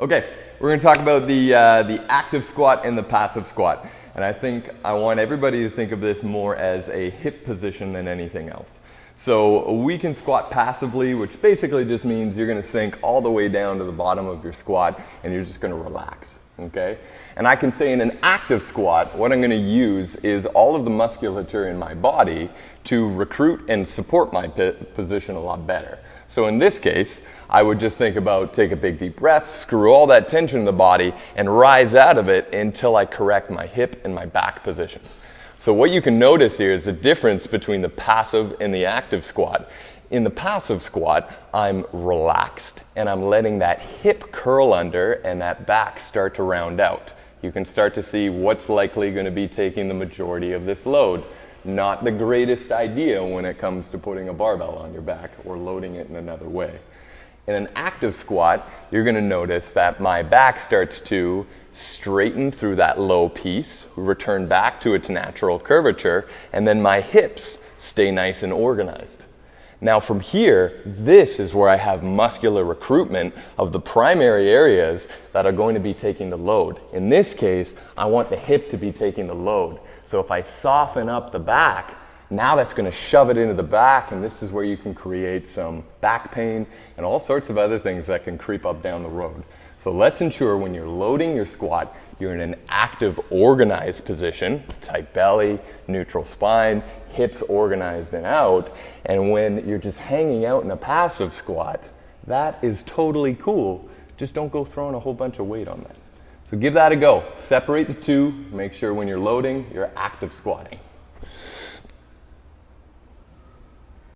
Okay, we're going to talk about the active squat and the passive squat. And I think I want everybody to think of this more as a hip position than anything else. So we can squat passively, which basically just means you're going to sink all the way down to the bottom of your squat and you're just going to relax. Okay? And I can say in an active squat, what I'm going to use is all of the musculature in my body to recruit and support my position a lot better. So in this case, I would just think about take a big deep breath, screw all that tension in the body, and rise out of it until I correct my hip and my back position. So what you can notice here is the difference between the passive and the active squat. In the passive squat, I'm relaxed and I'm letting that hip curl under and that back start to round out. You can start to see what's likely going to be taking the majority of this load. Not the greatest idea when it comes to putting a barbell on your back or loading it in another way. In an active squat, you're going to notice that my back starts to straighten through that low piece, return back to its natural curvature, and then my hips stay nice and organized. Now from here, this is where I have muscular recruitment of the primary areas that are going to be taking the load. In this case, I want the hip to be taking the load. So if I soften up the back, now that's going to shove it into the back, and this is where you can create some back pain and all sorts of other things that can creep up down the road. So let's ensure when you're loading your squat, you're in an active, organized position, tight belly, neutral spine, hips organized and out. And when you're just hanging out in a passive squat, that is totally cool. Just don't go throwing a whole bunch of weight on that. So give that a go. Separate the two. Make sure when you're loading, you're active squatting.